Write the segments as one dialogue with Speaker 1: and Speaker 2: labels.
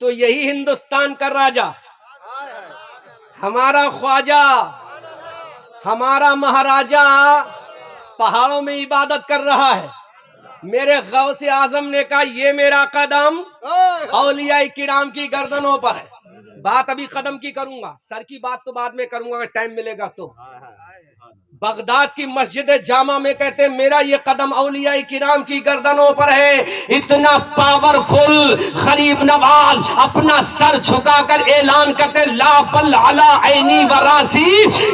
Speaker 1: تو یہی ہندوستان کا راجا، ہمارا خواجہ، ہمارا مہاراجا پہاڑوں میں عبادت کر رہا ہے. میرے غوث اعظم نے کہا یہ میرا قدم اولیاء کرام کی گردنوں پر ہے. بات ابھی قدم کی کروں گا، سر کی بات تو بعد میں کروں گا اگر ٹائم ملے گا تو. بغداد کی مسجد جامع میں کہتے ہیں میرا یہ قدم اولیاء کرام کی گردنوں پر ہے. اتنا پاورفل غریب نواز اپنا سر جھکا کر اعلان کرتے لا بل علی عینی و راسی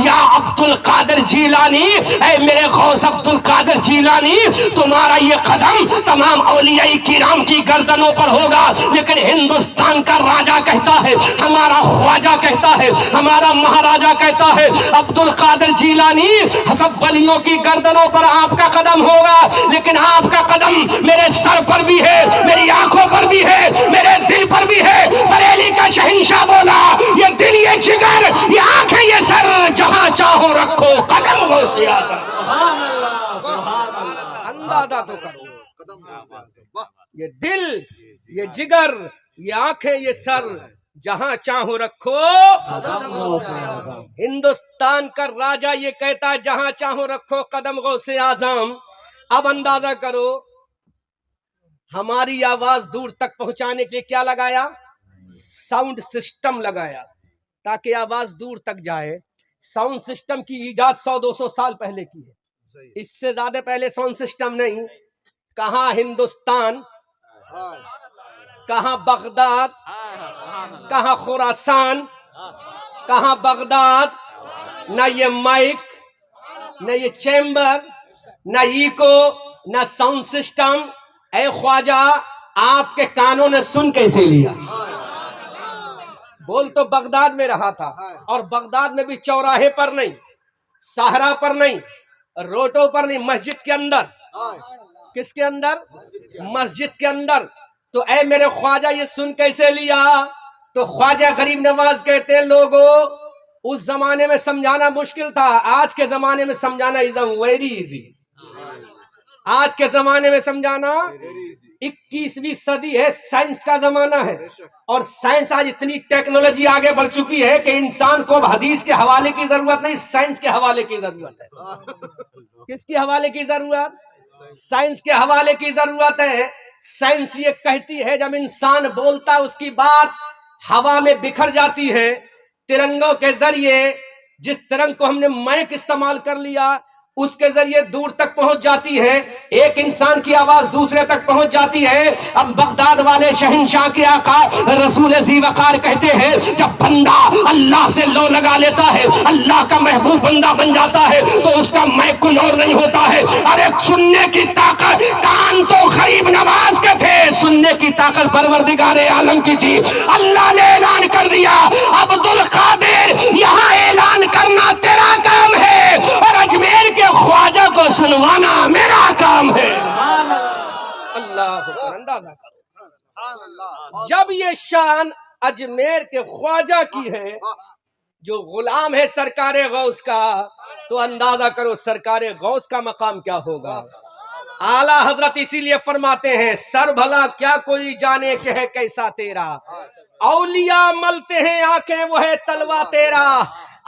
Speaker 1: یا عبد القادر جیلانی، اے میرے غوث عبد القادر جیلانی تمہارا یہ قدم تمام اولیاء کرام کی گردنوں پر ہوگا. لیکن ہندوستان کا راجا کہتا ہے، ہمارا خواجہ کہتا ہے، ہمارا مہاراجا کہتا ہے عبد القادر جیلانی سب ولیوں کی گردنوں پر آپ کا قدم ہوگا، لیکن آپ کا قدم میرے سر پر بھی ہے، میری آنکھوں پر بھی ہے، میرے دل پر بھی ہے. بریلی کا شہنشاہ بولا یہ دل، یہ جگر، یہ آنکھیں، یہ سر، جہاں چاہو رکھو قدم غوث اعظم. سبحان اللہ، سبحان اللہ. اندازہ تو کرو، یہ دل، یہ جگر، یہ آنکھیں، یہ سر، جہاں چاہو رکھو. ہندوستان کا راجا یہ کہتا ہے جہاں چاہو رکھو قدم غوث اعظم. اب اندازہ کرو ہماری آواز دور تک پہنچانے کے لیے کیا لگایا؟ ساؤنڈ سسٹم لگایا تاکہ آواز دور تک جائے. ساؤنڈ سسٹم کی ایجاد 100-200 سال پہلے کی ہے، اس سے زیادہ پہلے ساؤنڈ سسٹم نہیں. کہاں ہندوستان، کہاں بغداد، کہاں خراسان، کہاں بغداد، نہ یہ مائک، نہ یہ چیمبر، نہ ایکو، نہ ساؤنڈ سسٹم. اے خواجہ آپ کے کانوں نے سن کیسے لیا؟ بول تو بغداد میں رہا تھا، اور بغداد میں بھی چوراہے پر نہیں، صحرا پر نہیں، روڈوں پر نہیں، مسجد کے اندر. کس کے اندر؟ مسجد کے اندر. تو اے میرے خواجہ یہ سن کیسے لیا؟ تو خواجہ غریب نواز کہتے ہیں لوگوں اس زمانے میں سمجھانا مشکل تھا، آج کے زمانے میں سمجھانا ویری ایزی. آج کے زمانے میں سمجھانا 21ویں صدی ہے، سائنس کا زمانہ ہے، اور سائنس آج اتنی ٹیکنالوجی آگے بڑھ چکی ہے کہ انسان کو حدیث کے حوالے کی ضرورت نہیں، سائنس کے حوالے کی ضرورت ہے. کس کے حوالے کی ضرورت؟ سائنس کے حوالے کی ضرورت ہے. سائنس یہ کہتی ہے جب انسان بولتا ہے اس کی بات ہوا میں بکھر جاتی ہے. ترنگوں کے ذریعے جس ترنگ کو ہم نے مائک استعمال کر لیا اس کے ذریعے دور تک پہنچ جاتی ہے، ایک انسان کی آواز دوسرے تک پہنچ جاتی ہے. اب بغداد والے شہنشاہ کے آقا رسول ذی وقار کہتے ہیں جب بندہ اللہ سے لو لگا لیتا ہے، اللہ کا محبوب بندہ بن جاتا ہے تو اس کا مائک کوئی اور نہیں ہوتا ہے. ارے سننے کی طاقت کان تو غریب نواز کے تھے، سننے کی طاقت پروردگار عالم کی تھی. اللہ نے اعلان کر دیا عبد القادر یہاں اعلان کرنا تیرا کام ہے اور اجمیر کے خواجہ کو سنوانا میرا کام ہے. اللہ اندازہ کرو جب یہ شان اجمیر کے خواجہ کی ہے جو غلام ہے سرکار غوث کا، تو اندازہ کرو سرکار غوث کا مقام کیا ہوگا. اعلیٰ حضرت اسی لیے فرماتے ہیں سر بھلا کیا کوئی جانے کہ ہے کیسا تیرا، اولیاء ملتے ہیں آنکھیں وہ ہے تلوا تیرا.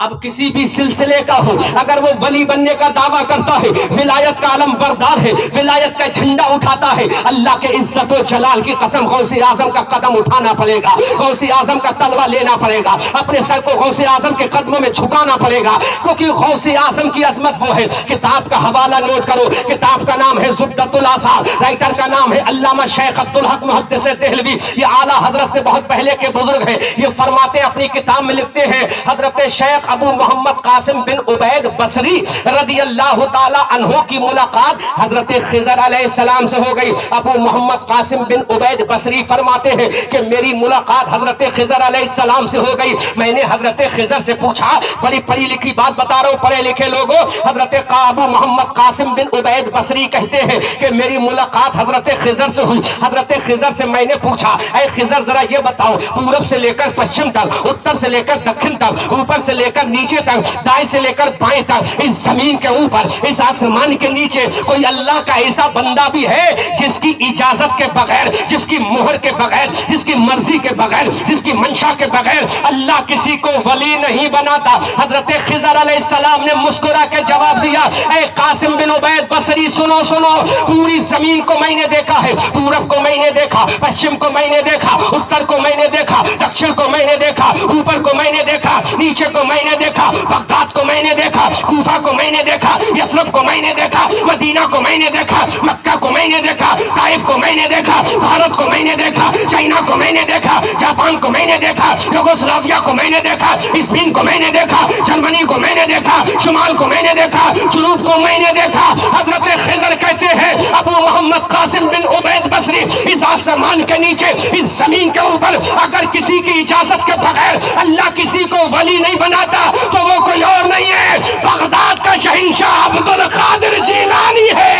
Speaker 1: اب کسی بھی سلسلے کا ہو اگر وہ ولی بننے کا دعویٰ کرتا ہے، ولایت کا علم بردار ہے، ولایت کا جھنڈا اٹھاتا ہے، اللہ کے عزت و جلال کی قسم غوث اعظم کا قدم اٹھانا پڑے گا، غوث اعظم کا تلوہ لینا پڑے گا، اپنے سر کو غوث اعظم کے قدموں میں جھکانا پڑے گا، کیونکہ غوث اعظم کی عظمت وہ ہے. کتاب کا حوالہ نوٹ کرو، کتاب کا نام ہے زبدۃ الاثار، رائٹر کا نام ہے علامہ شیخ عبدالحق محدث دہلوی. یہ اعلیٰ حضرت سے بہت پہلے کے بزرگ ہیں. یہ فرماتے ہیں اپنی کتاب میں لکھتے ہیں حضرت شیخ ابو محمد قاسم بن عبید بصری رضی اللہ تعالی عنہ کی ملاقات حضرت خضر علیہ السلام سے ہو گئی. ابو محمد قاسم بن عبید بصری فرماتے ہیں کہ میری ملاقات حضرت خضر علیہ السلام سے ہو گئی. میں نے حضرت خضر سے پوچھا، بڑی پڑھی لکھی بات بتا رہا ہوں پڑھے لکھے لوگوں، حضرت ابو محمد قاسم بن عبید بصری کہتے ہیں کہ میری ملاقات حضرت خضر سے ہوئی. حضرت خضر سے میں نے پوچھا اے خضر ذرا یہ بتاؤ پورب سے لے کر پشچم تک، اتر سے لے کر دکن تک، اوپر سے لے کر کر نیچے تک، دائیں سے لے کر بائیں تک، اس زمین کے اوپر، اس آسمان کے نیچے کوئی اللہ کا ایسا بندہ بھی ہے جس کی اجازت کے بغیر، جس کی مہر کے بغیر، جس کی مرضی کے بغیر، جس کی منشا کے بغیر اللہ کسی کو ولی نہیں بناتا؟ حضرت خضر علیہ السلام نے مسکرا کے جواب دیا، اے قاسم بن عبید بصری سنو سنو، پوری زمین کو میں نے دیکھا ہے، پورب کو میں نے دیکھا، پشچم کو میں نے دیکھا، اتر کو میں نے دیکھا، دکشن کو میں نے دیکھا، اوپر کو میں نے دیکھا، نیچے کو میں نے دیکھا، بغداد کو میں نے دیکھا، کوفہ کو میں نے دیکھا، یثرب کو میں نے دیکھا، مدینہ کو میں نے دیکھا، مکہ کو میں نے دیکھا، طائف کو میں نے دیکھا، بھارت کو میں نے دیکھا، چائنا کو میں نے دیکھا، جاپان کو میں نے دیکھا، یوگوسلاویا کو میں نے دیکھا، اسپین کو میں نے دیکھا، جرمنی کو میں نے دیکھا، شمال کو میں نے دیکھا، جنوب کو میں نے دیکھا۔ حضرت خضر کہتے ہیں ابو محمد قاسم بن عبید بصری، اس آسمان کے نیچے، اس زمین کے اوپر اگر کسی کی اجازت کے بغیر اللہ کسی کو ولی نہیں بناتا تو وہ کوئی اور نہیں ہے، بغداد کا شہنشاہ عبد القادر جیلانی ہے۔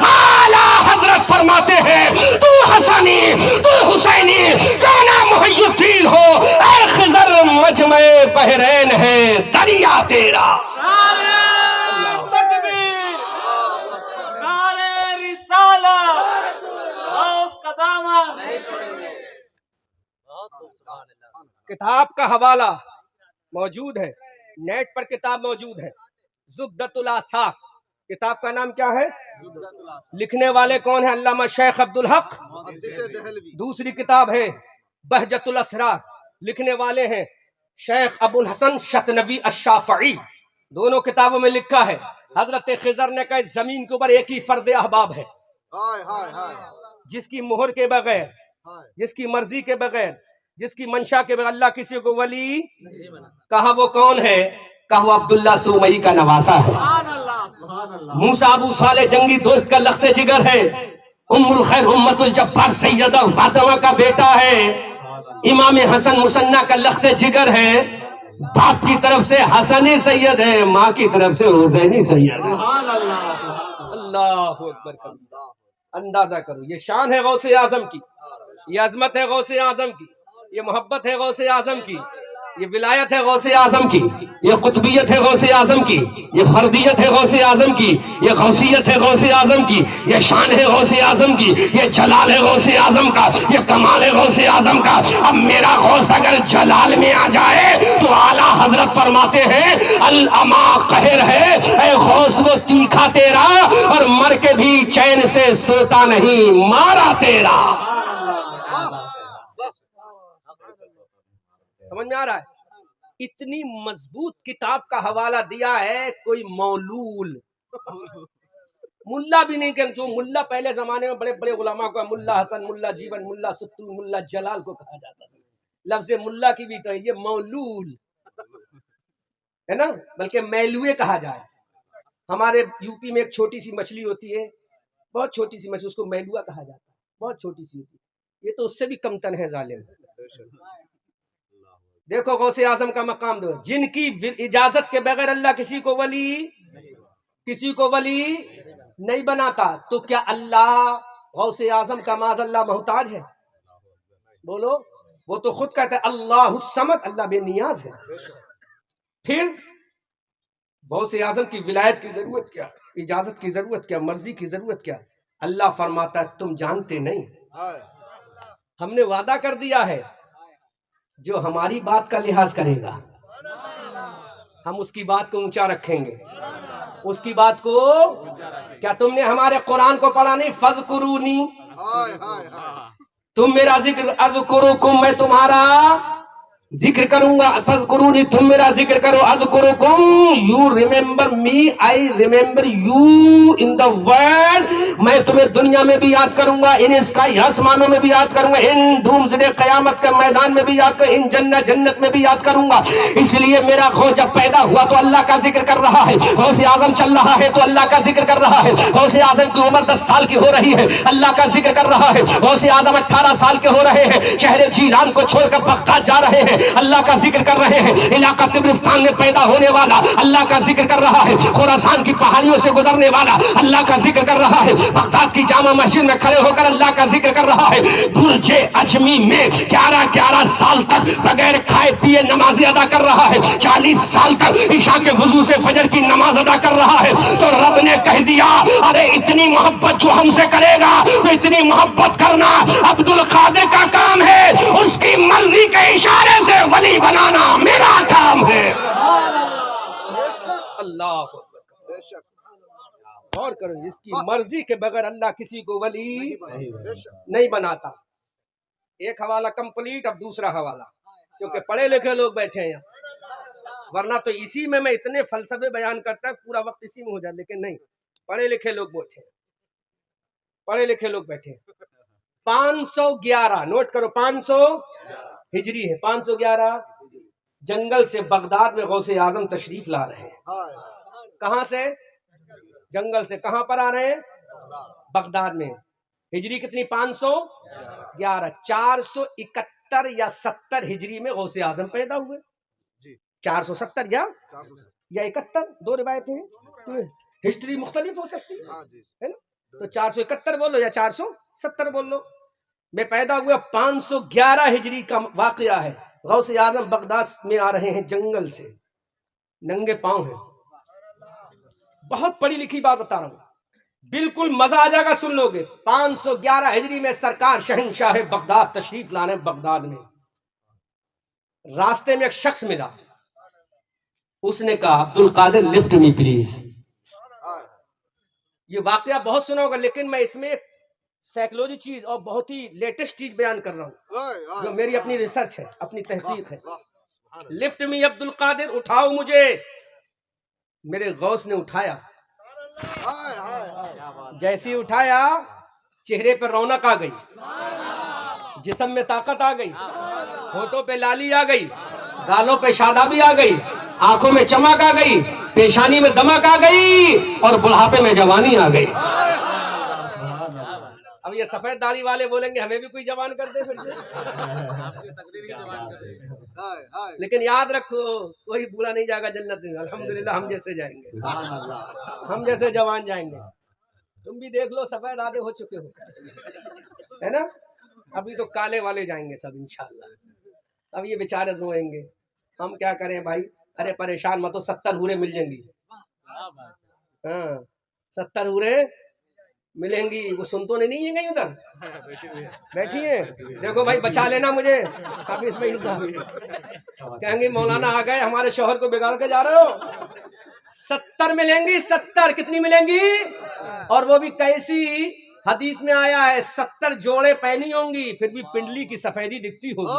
Speaker 1: اعلیٰ حضرت فرماتے ہیں تو حسنی تو حسینی کانا محی الدین ہو، اے خضر مجمع بحرین ہے دریا تیرا۔
Speaker 2: نعرہ تکبیر، نعرہ رسالت، غوث کا دامن۔
Speaker 1: کتاب کا حوالہ موجود ہے، نیٹ پر کتاب موجود ہے، زبدۃ الاثار، کتاب کا نام کیا ہے؟ لکھنے والے کون ہیں؟ علامہ شیخ عبدالحق۔ دوسری کتاب ہے بہجۃ الاسرار، لکھنے والے ہیں شیخ ابو الحسن شطنوی الشافعی۔ دونوں کتابوں میں لکھا ہے حضرت خضر نے کہا اس زمین کے اوپر ایک ہی فرد احباب ہے جس کی مہر کے بغیر، جس کی مرضی کے بغیر، جس کی منشا کے بغیر اللہ کسی کو ولی کہا۔ وہ کون ہے؟ کہا وہ عبداللہ سومئی کا نواسا ہے،
Speaker 2: سبحان اللہ، سبحان اللہ۔
Speaker 1: موسیٰ ابو صالح جنگی دوست کا لخت جگر ہے، ام الخیر امت الجبار سیدہ فاطمہ کا بیٹا ہے، امام حسن مصنع کا لخت جگر ہے، باپ کی طرف سے حسنی سید ہے، ماں کی طرف سے حسینی سید ہے۔
Speaker 2: سبحان اللہ،
Speaker 1: اللہ اکبر۔ اندازہ کرو، یہ شان ہے غوث اعظم کی، یہ عظمت ہے غوث اعظم کی، یہ محبت ہے غوث اعظم کی، یہ ولایت ہے غوث اعظم کی، یہ قطبیت ہے غوث اعظم کی، یہ فردیت ہے غوث اعظم کی، یہ غوثیت ہے غوث اعظم کی، یہ شان ہے غوث اعظم کی، یہ جلال ہے غوث اعظم کا، یہ کمال ہے غوث اعظم کا۔ اب میرا غوث اگر جلال میں آ جائے تو اعلیٰ حضرت فرماتے ہیں الاما قہر ہے، اے غوث وہ تیکھا تیرا، اور مر کے بھی چین سے سوتا نہیں، مارا تیرا۔ سمجھ میں آ رہا ہے؟ اتنی مضبوط کتاب کا حوالہ دیا ہے کوئی مولول ملا بھی نہیں، کہ جو ملا پہلے زمانے میں بڑے بڑے علماء کو ملا حسن، ملا جیون، ملا ستون، ملا جلال کو کہا جاتا تھا، لفظ ملا کی بھی تو یہ مولول ہے نا، بلکہ میلوے کہا جائے۔ ہمارے یو پی میں ایک چھوٹی سی مچھلی ہوتی ہے، بہت چھوٹی سی مچھلی، اس کو میلوا کہا جاتا ہے، بہت چھوٹی سی ہوتی ہے، یہ تو اس سے بھی کم تن ہے ظالم۔ دیکھو غوث اعظم کا مقام دو، جن کی اجازت کے بغیر اللہ کسی کو ولی نہیں بناتا، تو کیا اللہ غوث اعظم کا معاذ اللہ محتاج ہے؟ بولو، وہ تو خود کہتا ہے اللہ الصمد، اللہ بے نیاز ہے۔ پھر غوث اعظم کی ولایت کی ضرورت کیا، اجازت کی ضرورت کیا، مرضی کی ضرورت کیا؟ اللہ فرماتا ہے تم جانتے نہیں، ہم نے وعدہ کر دیا ہے جو ہماری بات کا لحاظ کرے گا ہم اس کی بات کو اونچا رکھیں گے، اس کی بات کو۔ کیا تم نے ہمارے قرآن کو پڑھا نہیں؟ فذکرونی، تم میرا ذکر، اذکرکم، میں تمہارا ذکر کروں گا، فذکرونی، تم میرا ذکر کرو، اذکرکم، you remember me, I remember you in the world, میں تمہیں دنیا میں بھی یاد کروں گا، ان اسکائی آسمانوں میں بھی یاد کروں گا، ان ڈومز ڈے قیامت کے میدان میں بھی یاد کروں گا، ان جنت جنت میں بھی یاد کروں گا۔ اس لیے میرا غوث جب پیدا ہوا تو اللہ کا ذکر کر رہا ہے، غوث اعظم چل رہا ہے تو اللہ کا ذکر کر رہا ہے، غوث اعظم کی عمر 10 سال کی ہو رہی ہے، اللہ کا ذکر کر رہا ہے، غوث اعظم 18 سال کے ہو رہے ہیں، شہر جیلان کو چھوڑ کر بغداد جا رہے ہیں، اللہ کا ذکر کر رہے ہیں، علاقہ طبرستان میں پیدا ہونے والا اللہ کا ذکر کر رہا ہے، خراسان کی پہاڑیوں سے گزرنے والا اللہ کا ذکر کر رہا ہے، بغداد کی جامع مسجد میں کھڑے ہو کر اللہ کا ذکر کر رہا ہے، برج اجمی میں 11 سال تک بغیر کھائے پیے نماز ادا کر رہا ہے، 40 سال تک عشاء کے وضو سے فجر کی نماز ادا کر رہا ہے، تو رب نے کہہ دیا ارے اتنی محبت جو ہم سے کرے گا تو اتنی محبت کرنا عبد القادر کا کام ہے، اس کی مرضی کے اشارے سے ولی بنانا میرا کام ہے۔ اللہ غور کرو، اس کی مرضی کے بغیر اللہ کسی کو ولی نہیں بناتا۔ ایک حوالہ کمپلیٹ، اب دوسرا حوالہ، کیونکہ پڑھے لکھے لوگ بیٹھے ہیں یہاں، ورنہ تو اسی میں اتنے فلسفے بیان کرتا ہے پورا وقت اسی میں ہو جائے، لیکن نہیں، پڑھے لکھے لوگ بیٹھے ہیں، پڑھے لکھے لوگ بیٹھے ہیں۔ 511 نوٹ کرو، 500 ہجری ہے، 511 جنگل سے بغداد میں غوث اعظم تشریف لا رہے ہیں۔ کہاں سے؟ جنگل سے۔ کہاں پر آ رہے ہیں؟ بغداد میں۔ ہجری کتنی؟ 511۔ 471 یا 70 ہجری میں غوث اعظم پیدا ہوئے، 470 یا 71، دو روایتیں ہیں، ہسٹری مختلف ہو سکتی ہے نا، تو 471 بول لو یا 470 بول لو، میں پیدا ہوا 511 ہجری کا واقعہ ہے۔ غوث اعظم بغداد میں آ رہے ہیں جنگل سے، ننگے پاؤں ہیں۔ بہت پڑھی لکھی بات بتا رہا ہوں، بالکل مزہ آ جائے گا سن لو گے۔ 511 ہجری میں سرکار شہنشاہ بغداد تشریف لانے بغداد میں، راستے میں ایک شخص ملا، اس نے کہا عبد القادر لفٹ می پلیز۔ یہ واقعہ بہت سنا ہوگا، لیکن میں اس میں سائیکلوجی چیز اور بہت ہی لیٹسٹ چیز بیان کر رہا ہوں جو میری اپنی ریسرچ ہے، اپنی تحقیق ہے۔ لفٹ می عبد القادر، اٹھاؤ مجھے۔ میرے غوث نے اٹھایا، جیسے ہی اٹھایا چہرے پر رونق آ گئی، جسم میں طاقت آ گئی، ہونٹوں پہ لالی آ گئی، گالوں پہ شادابی آ گئی، آنکھوں میں چمک آ گئی، پیشانی میں دمک آ گئی، اور بڑھاپے میں جوانی آ گئی۔ اب یہ سفید داڑھی والے بولیں گے ہمیں بھی کوئی جوان کر دے پھر سے، لیکن یاد رکھو کوئی برا نہیں جائے گا جنت میں، الحمدللہ ہم جیسے جائیں گے، ہم جیسے جوان جائیں گے۔ تم بھی دیکھ لو سفید آدھے ہو چکے ہو، ہے نا، ابھی تو کالے والے جائیں گے سب انشاءاللہ۔ اب یہ بیچارے روئیں گے، ہم کیا کریں بھائی؟ ارے پریشان مت ہو، 70 حوریں مل جائیں گی، ہاں 70 حوریں ملیں گی۔ وہ سن تو نہیں ہے کہیں ادھر بیٹھی ہیں؟ دیکھو بھائی بچا لینا مجھے، کافی اس میں کہیں گے مولانا آ گئے ہمارے شوہر کو بگاڑ کے جا رہے ہو۔ 70 ملیں گی، 70 کتنی ملیں گی؟ اور وہ بھی کیسی؟ حدیث میں آیا ہے 70 جوڑے پہنی ہوں گی، پھر بھی پنڈلی کی سفیدی دکھتی ہوگی۔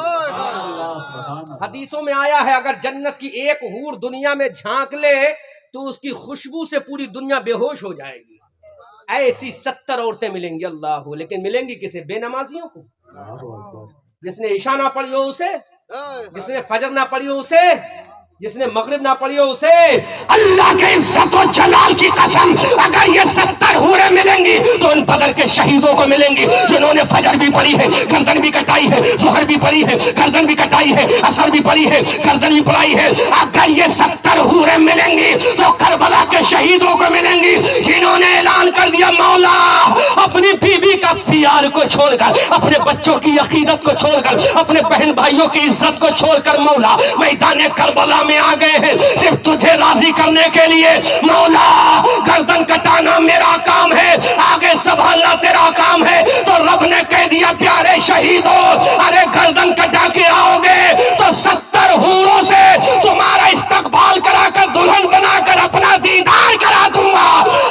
Speaker 1: حدیثوں میں آیا ہے اگر جنت کی ایک حور دنیا میں جھانک لے تو اس کی خوشبو سے پوری دنیا بے ہوش ہو جائے گی۔ ایسی 70 عورتیں ملیں گی اللہ، لیکن ملیں گی کسے؟ بے نمازیوں کو، جس نے عشاء نہ پڑھی ہو اسے، جس نے فجر نہ پڑھی ہو اسے، جس نے مغرب نہ پڑھی ہو اسے۔ اللہ کے عزت و جلال کی قسم اگر یہ 70 حوریں ملیں گی تو ان بدر کے شہیدوں کو ملیں گی جنہوں نے فجر بھی پڑھی ہے، گردن بھی کٹائی ہے، ظہر بھی پڑھی ہے، گردن بھی کٹائی ہے، عصر بھی پڑھی ہے، گردن بھی پڑھائی ہے۔ اگر یہ 70 حوریں ملیں گی تو کربلا کے شہیدوں کو ملیں گی جنہوں نے اعلان کر دیا مولا اپنی بیوی کا پیار کو چھوڑ کر، اپنے بچوں کی عقیدت کو چھوڑ کر، اپنے بہن بھائیوں کی عزت کو چھوڑ کر مولا میدان کربلا میں آ گئے ہیں صرف تجھے راضی کرنے کے لیے۔ مولا گردن کٹانا میرا کام ہے، آگے سنبھالنا تیرا کام ہے، تو رب نے کہہ دیا پیارے شہیدوں ارے گردن کٹا کے آؤ گے تو 70 حوروں سے تمہارا استقبال کرا کر دلہن بنا کر اپنا دیدار کرا دوں گا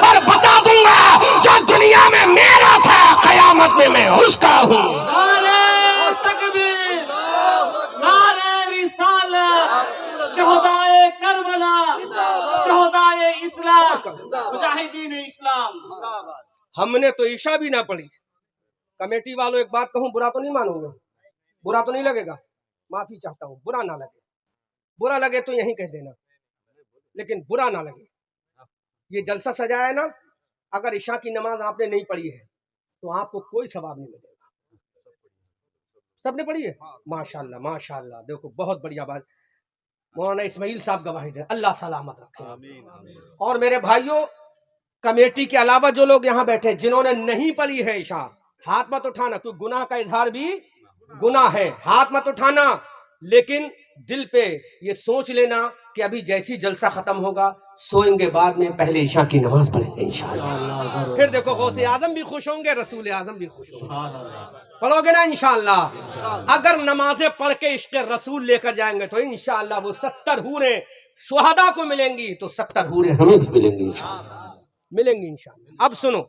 Speaker 1: اور بتا دوں گا جو دنیا میں میرا تھا قیامت میں میں اس کا ہوں۔
Speaker 2: نعرہ تکبیر، نعرہ رسالت، شہدائے کربلا، شہدائے اسلام، مجاہدین اسلام۔
Speaker 1: ہم نے تو عشاء بھی نہ پڑھی۔ کمیٹی والوں ایک بات کہوں، برا تو نہیں مانو گے؟ برا تو نہیں لگے گا؟ معافی چاہتا ہوں، برا نہ لگے، برا لگے تو یہیں کہہ دینا، لیکن برا نہ لگے۔ یہ جلسہ سجایا ہے نا، اگر عشاء کی نماز آپ نے نہیں پڑھی ہے تو آپ کو کوئی ثواب نہیں ملے گا، سب نے پڑھی ہے؟ ماشاءاللہ ماشاءاللہ، دیکھو بہت بڑھیا بات. مولانا اسماعیل صاحب گواہی دیں، اللہ سلامت رکھے. اور میرے بھائیوں، کمیٹی کے علاوہ جو لوگ یہاں بیٹھے جنہوں نے نہیں پڑھی ہے عشاء، ہاتھ مت اٹھانا، کیونکہ گناہ کا اظہار بھی گناہ ہے. ہاتھ مت اٹھانا، لیکن دل پہ یہ سوچ لینا کہ ابھی جیسی جلسہ ختم ہوگا سوئیں گے بعد میں پہلے عشاء کی نماز پڑھیں گے انشاءاللہ. پھر دیکھو غوث اعظم بھی خوش ہوں گے، رسول اعظم بھی خوش ہوں گے. پڑھو گے نا انشاءاللہ؟ اگر نمازیں پڑھ کے عشق رسول لے کر جائیں گے تو انشاءاللہ وہ 70 حوریں شہداء کو ملیں گی، تو 70 حوریں ہمیں بھی ملیں گی انشاءاللہ، ملیں گی انشاءاللہ. اب سنو،